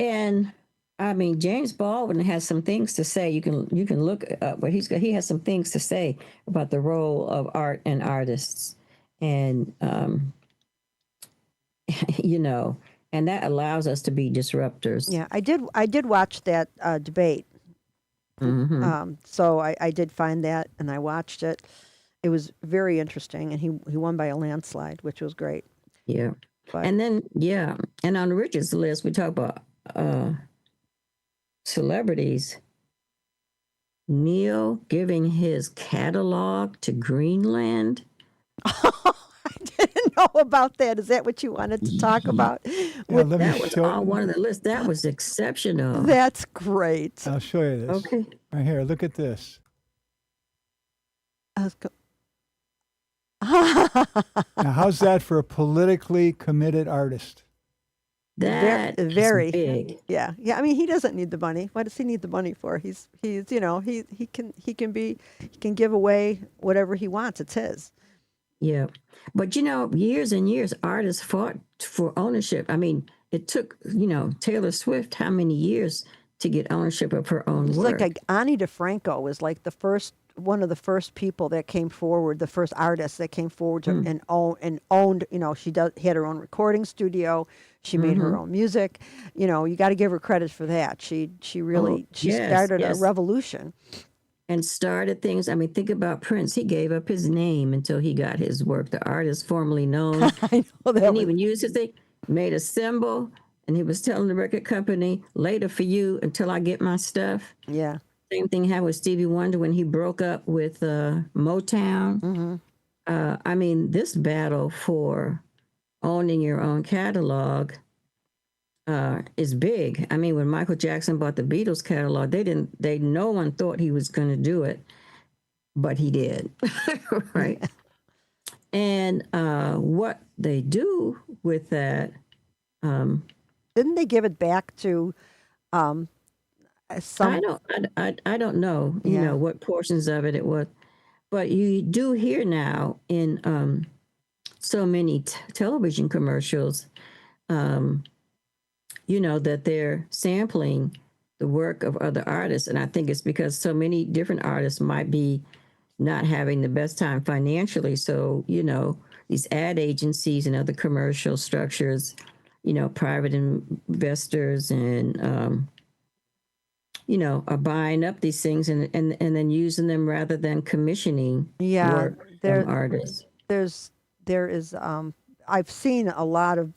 and I mean, James Baldwin has some things to say. You can look up, but he has some things to say about the role of art and artists, and and that allows us to be disruptors. yeah, I did watch that debate. So I did find that, and I watched it. It was very interesting, and he won by a landslide, which was great. Yeah. But And then, and on Richard's list, we talk about celebrities. Neil giving his catalog to Greenland. I didn't know about that. Is that what you wanted to talk about? Yeah, let me That was show. on one of the lists. That was exceptional. That's great. I'll show you this. Okay. Right here. Look at this. I was go- Now, how's that for a politically committed artist? That is very. big. Yeah, yeah. I mean, he doesn't need the money. What does he need the money for? He can give away whatever he wants. It's his. Yeah. But years and years, artists fought for ownership. I mean, it took, Taylor Swift how many years to get ownership of her own It's work? like Ani DeFranco was like one of the first people that came forward, the first artist that came forward to, and owned. She had her own recording studio. She made her own music. You got to give her credit for that. She really yes, started yes. a revolution. And started things. I mean, think about Prince. He gave up his name until he got his work. The artist formerly known I know that. didn't Was, even use his thing, made a symbol, and he was telling the record company, later for you until I get my stuff. yeah. Same thing happened with Stevie Wonder when he broke up with Motown. I mean, this battle for owning your own catalog is big. I mean, when Michael Jackson bought the Beatles catalog, no one thought he was going to do it, but he did. Right. And what they do with that, um, Didn't they give it back to um, some? I don't know, Yeah. what portions of it was, but you do hear now in so many television commercials, um, that they're sampling the work of other artists. And I think it's because so many different artists might be not having the best time financially. So, these ad agencies and other commercial structures, private investors and, are buying up these things and then using them rather than commissioning Yeah, work from artists. there is I've seen a lot of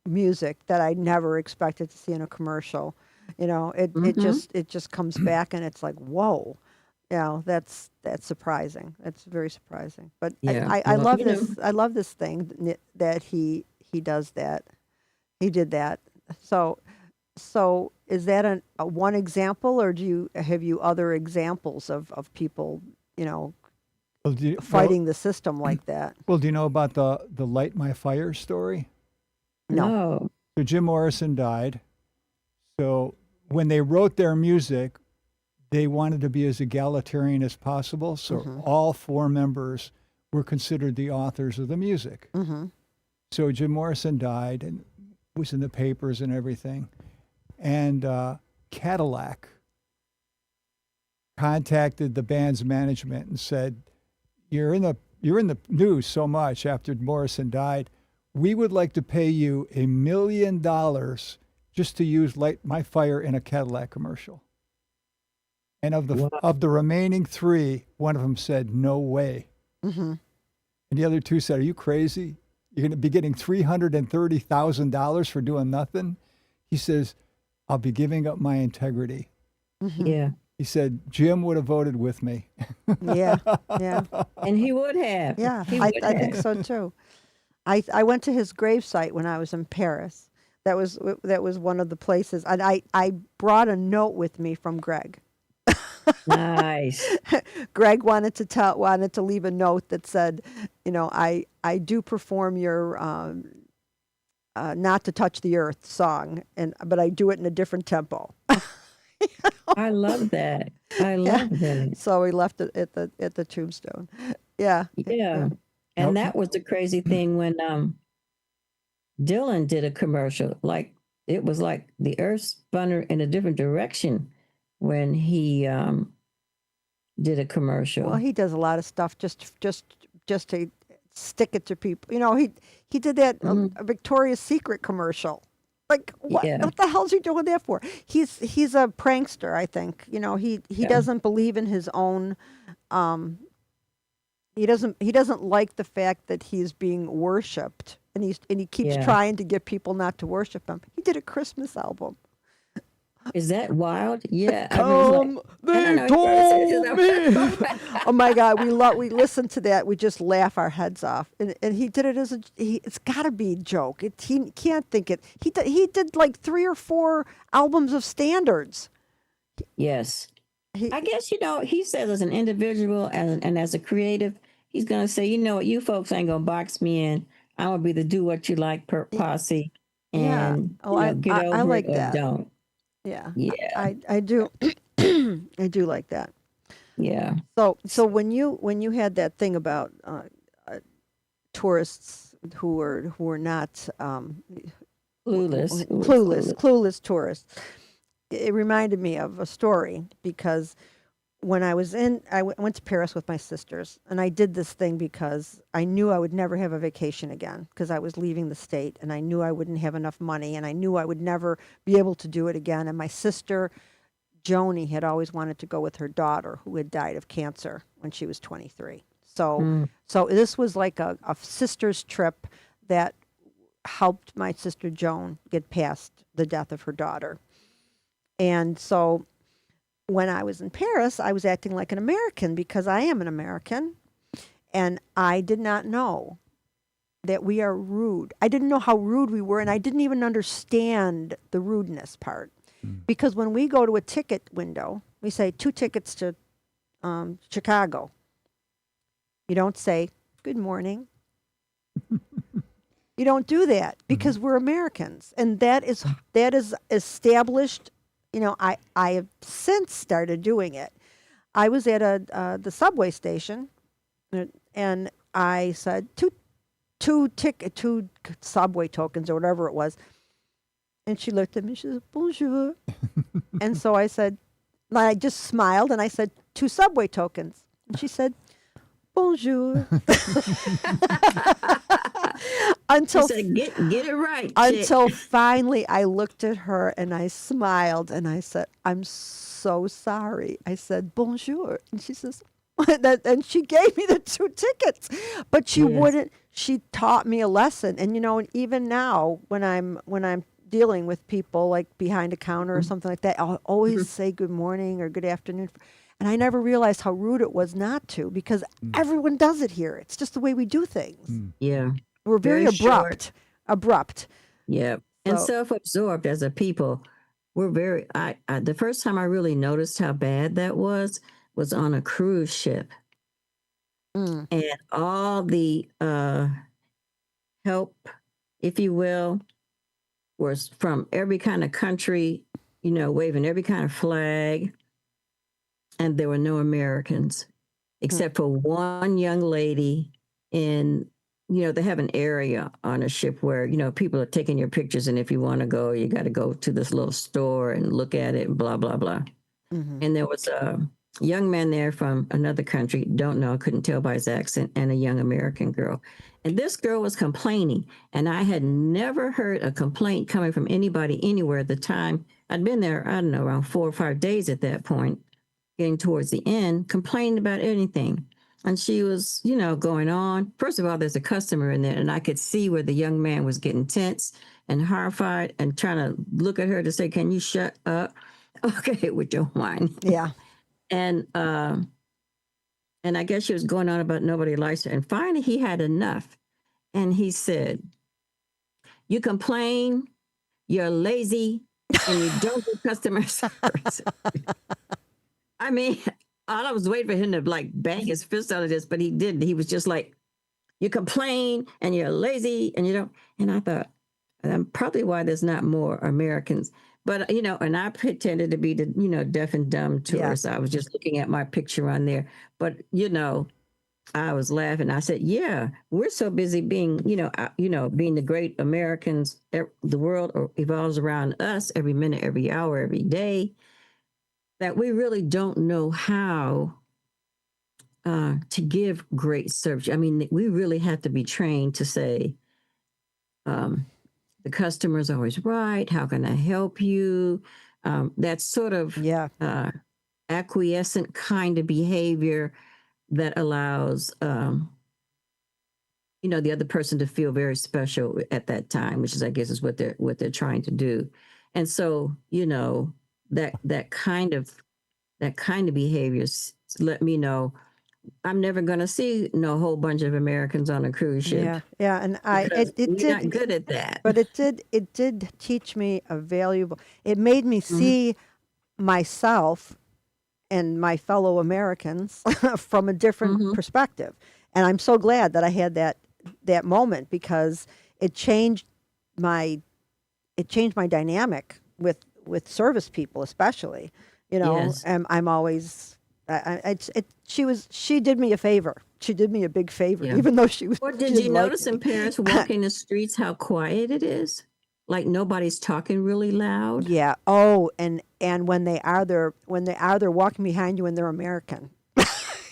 music that I never expected to see in a commercial. It just comes back and it's like, whoa. That's surprising. That's very surprising. But Yeah. I Well, love this. I love this thing that he does that. He did that. So is that a one example, or have you other examples of people, Well, fighting the system like that? well, do you know about the Light My Fire story? No. No. So Jim Morrison died. So when they wrote their music, they wanted to be as egalitarian as possible. So all four members were considered the authors of the music. Mm-hmm. So Jim Morrison died and was in the papers and everything. And Cadillac contacted the band's management and said, you're in the news so much after Morrison died. We would like to pay you $1 million just to use Light My Fire in a Cadillac commercial. And of the remaining three, one of them said, no way. Mm-hmm. And the other two said, are you crazy? You're going to be getting $330,000 for doing nothing? He says, I'll be giving up my integrity. Mm-hmm. Yeah. He said, Jim would have voted with me. Yeah. Yeah. And he would have. Yeah. He I would think have. so too. I went to his gravesite when I was in Paris. That was one of the places. And I brought a note with me from Greg. Nice. Greg wanted to leave a note that said, I do perform your "Not to Touch the Earth" song, but I do it in a different tempo. I love that. I love that. So we left it at the tombstone. Yeah. Yeah. And that was the crazy thing when Dylan did a commercial. Like it was like the earth spun her in a different direction when he did a commercial. Well, he does a lot of stuff just to stick it to people. He did that a Victoria's Secret commercial. Like what? Yeah. What the hell's he doing that for? He's a prankster, I think. He doesn't believe in his own. He doesn't like the fact that he's being worshipped, and he keeps trying to get people not to worship him. He did a Christmas album. Is that wild? Yeah. They told me. Oh my God, we listen to that. We just laugh our heads off. And he did it it's got to be a joke. He can't think it. He did like 3 or 4 albums of standards. Yes. I guess, he says as an individual and as a creative, he's going to say, you know what, you folks ain't going to box me in. I'm going to be the do what you like posse. And get over I like it or that. don't. Yeah. Yeah. I do. I do like that. Yeah. So when you had that thing about tourists who were not clueless tourists, it reminded me of a story because when I went to Paris with my sisters, and I did this thing because I knew I would never have a vacation again because I was leaving the state, and I knew I wouldn't have enough money, and I knew I would never be able to do it again. And my sister, Joni, had always wanted to go with her daughter who had died of cancer when she was 23. So this was like a sister's trip that helped my sister Joan get past the death of her daughter. And so when I was in Paris, I was acting like an American because I am an American, and I did not know that we are rude. I didn't know how rude we were, and I didn't even understand the rudeness part. Because when we go to a ticket window, we say 2 tickets to Chicago. You don't say, good morning. You don't do that because we're Americans. And that is established. You know, I have since started doing it. I was at the subway station, and I said two subway tokens or whatever it was, and she looked at me. She said bonjour, and so I just smiled and I said 2 subway tokens, and she said bonjour. She until said, get it right. chick." until finally I looked at her and I smiled and I said, I'm so sorry. I said, bonjour. And she says, and she gave me the 2 tickets. But she Yes. wouldn't, she taught me a lesson. And, you know, and even now when I'm dealing with people like behind a counter or something like that, I'll always say good morning or good afternoon. And I never realized how rude it was not to, because everyone does it here. It's just the way we do things. Yeah. We're very, Very short. abrupt. Yeah. And So- self-absorbed as a people. We're very, I the first time I really noticed how bad that was on a cruise ship. Mm. And all the help, if you will, was from every kind of country, you know, waving every kind of flag. And there were no Americans, except for one young lady in, you know, they have an area on a ship where, you know, people are taking your pictures. And if you want to go, you got to go to this little store and look at it and blah, blah, blah. Mhm. And there was a young man there from another country, don't know, couldn't tell by his accent, and a young American girl. And this girl was complaining, and I had never heard a complaint coming from anybody anywhere at the time. I'd been there, I don't know, around 4 or 5 days at that point, getting towards the end, complaining about anything. And she was, you know, going on. First of all, there's a customer in there, and I could see where the young man was getting tense and horrified and trying to look at her to say, can you shut up? Okay, with your whine. Yeah. And I guess she was going on about nobody likes her. And finally he had enough. And he said, you complain, you're lazy, and you don't do customer service. I mean, all I was waiting for him to like bang his fist out of this, but he didn't. He was just like, you complain and you're lazy and you don't. And I thought, probably why there's not more Americans. But, you know, and I pretended to be the, you know, deaf and dumb tourist. I was just looking at my picture on there. But, you know, I was laughing. I said, yeah, we're so busy being, being the great Americans. The world evolves around us every minute, every hour, every day, that we really don't know how to give great service. I mean, we really have to be trained to say, the customer's always right. How can I help you? That sort of Yeah. acquiescent kind of behavior that allows, the other person to feel very special at that time, which is, I guess, is what they're trying to do. And so, you know, that kind of behavior let me know I'm never going to see no whole bunch of Americans on a cruise ship. Yeah. Yeah. And Because it we're not did, good at that. but it did teach me it made me see myself and my fellow Americans from a different perspective. And I'm so glad that I had that moment, because it changed my dynamic with service people, especially, you know. Yes. And I'm always, she did me a favor. She did me a big favor, Yeah. even though she was. Or she did didn't you like notice me. in Paris walking the streets how quiet it is? Like nobody's talking really loud. Yeah. Oh, and when they are there walking behind you and they're American.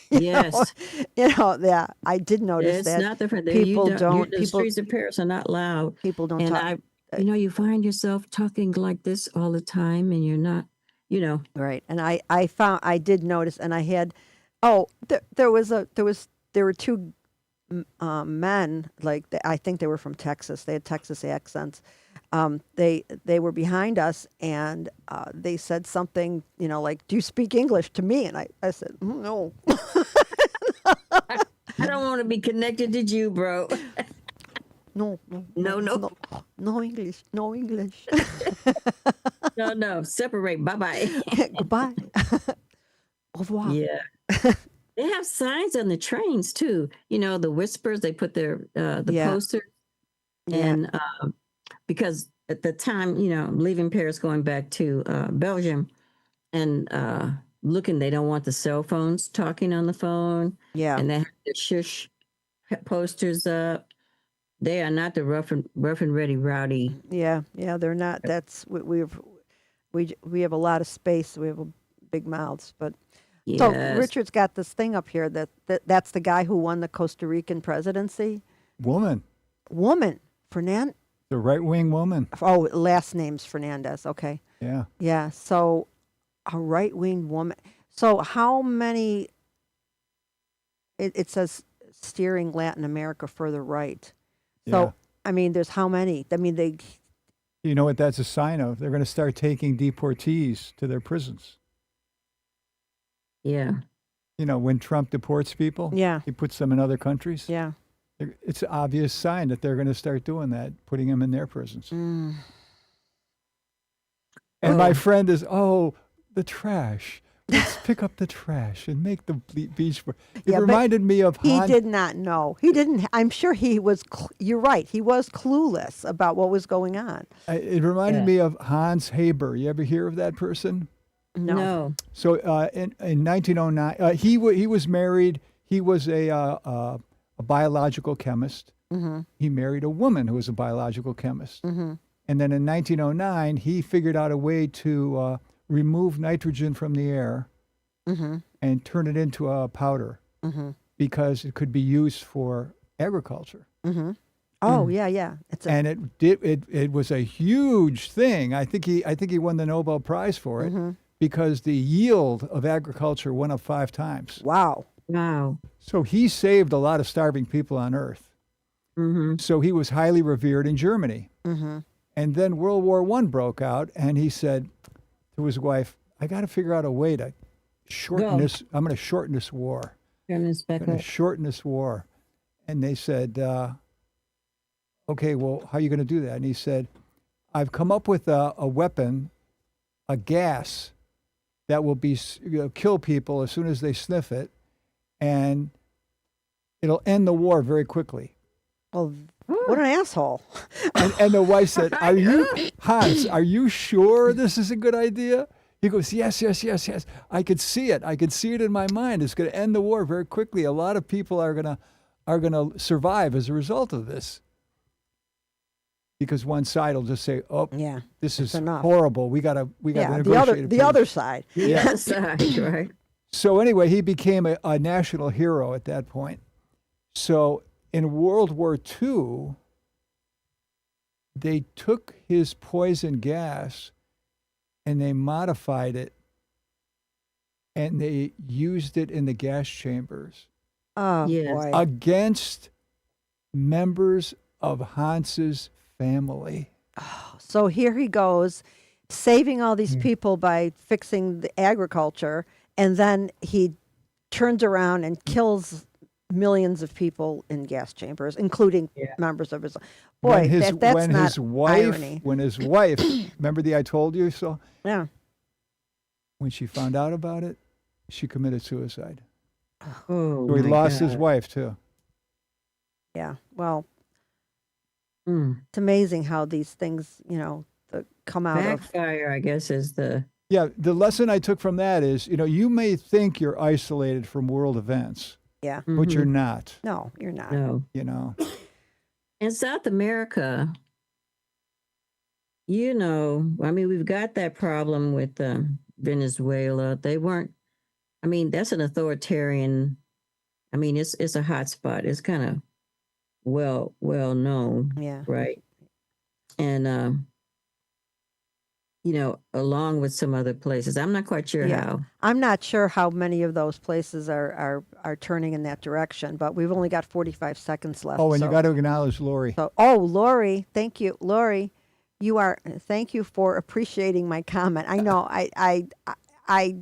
Yes. Yeah, I did notice It's that. not the People don't. the streets of Paris are not loud. People don't And talk. you find yourself talking like this all the time and you're not, Right. And I did notice, and I had, there were 2 men, like I think they were from Texas. They had Texas accents. They were behind us, and they said something, like, "Do you speak English?" to me, and I said, "No." I don't want to be connected to you, bro. No, no, No, no, no, no English, no English. no, no. Separate. Bye bye. Goodbye. Au revoir. Yeah. They have signs on the trains too. You know, the whispers, they put the Yeah, poster yeah, and because at the time, you know, leaving Paris, going back to Belgium and looking, they don't want the cell phones talking on the phone yeah. and they have the shush posters up. They are not the rough and ready rowdy. Yeah, yeah, they're not. That's we have a lot of space. We have big mouths, but so Yes. Richard's got this thing up here that's the guy who won the Costa Rican presidency. Woman, Woman, Fernand. the right wing woman. Oh, last name's Fernandez. Okay, Yeah. yeah. So a right wing woman. So how many? It says steering Latin America further right. So Yeah. I mean, there's how many? I mean, they. You know what that's a sign of? They're going to start taking deportees to their prisons. Yeah. You know, when Trump deports people, Yeah, he puts them in other countries. yeah. It's an obvious sign that they're going to start doing that, putting them in their prisons. Mm. And my Oh. friend is, the trash. Let's pick up the trash and make the beach. It Yeah, but reminded me of He Han. did not know. He didn't. I'm sure he was. You're right. He was clueless about what was going on. It reminded Yeah. me of Hans Haber. You ever hear of that person? No. No. So in 1909, he was married. He was a biological chemist. Mm-hmm. He married a woman who was a biological chemist. Mm-hmm. And then in 1909, he figured out a way to remove nitrogen from the air Mm-hmm. and turn it into a powder Mm-hmm. because it could be used for agriculture. Mm-hmm. Oh yeah, yeah. It's a. And it was a huge thing. I think he won the Nobel Prize for it Mm-hmm. because the yield of agriculture went up 5 times. Wow. Wow. So he saved a lot of starving people on Earth. Mm-hmm. So he was highly revered in Germany. Mm-hmm. And then World War I broke out, and he said to his wife, I got to figure out a way to shorten Go. this. I'm going to shorten this war. Turn this I'm back going up. to shorten this war. And they said, okay, well, how are you going to do that? And he said, I've come up with a weapon, a gas that will kill people as soon as they sniff it, and it'll end the war very quickly. Well, what an asshole. And the wife said, Hans, are you sure this is a good idea? He goes, yes. I could see it. I could see it in my mind. It's going to end the war very quickly. A lot of people are going to survive as a result of this. Because one side will just say, oh, Yeah. this is enough. horrible. We got to Yeah. negotiate. The other side. Yeah. Yes, right. So anyway, he became a national hero at that point. So in World War II, they took his poison gas and they modified it and they used it in the gas chambers Oh Yes. boy. against members of Hans's family. So here he goes, saving all these people by fixing the agriculture, and then he turns around and kills millions of people in gas chambers, including Yeah. members of his. Boy, that's not irony. When his wife, remember I told you so? Yeah. When she found out about it, she committed suicide. Oh, So he my lost his God. wife too. Yeah. Well, Mm. it's amazing how these things, come out of. Backfire, I guess, is the Yeah, the lesson I took from that is, you may think you're isolated from world events, Yeah. but you're Mhm. not, No, you're not. No. In South America, I mean, we've got that problem with Venezuela. They weren't. I mean, that's an authoritarian. I mean, it's a hot spot. It's kind of well known, Yeah. right? And along with some other places, I'm not quite sure Yeah. how. I'm not sure how many of those places are turning in that direction, but we've only got 45 seconds left. Oh, and you so- got to acknowledge Lori. Lori, thank you. Lori, thank you for appreciating my comment. I know I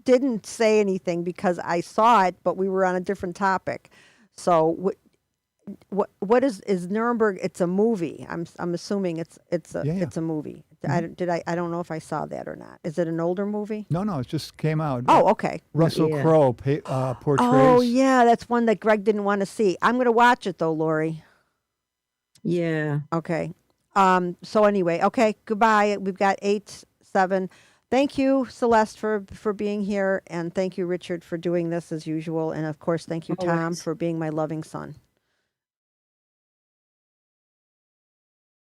didn't say anything because I saw it, but we were on a different topic. So what is Nuremberg? It's a movie. I'm assuming it's Yeah, yeah. it's a movie. I don't know if I saw that or not. Is it an older movie? No, it just came out. Oh, okay. Russell Yeah. Crowe portrays. Oh, yeah, that's one that Greg didn't want to see. I'm going to watch it though, Lori. Yeah. Okay. So anyway, okay, goodbye. We've got 8-7. Thank you, Celeste, for being here, and thank you, Richard, for doing this as usual, and of course, thank you, Tom, Always. for being my loving son.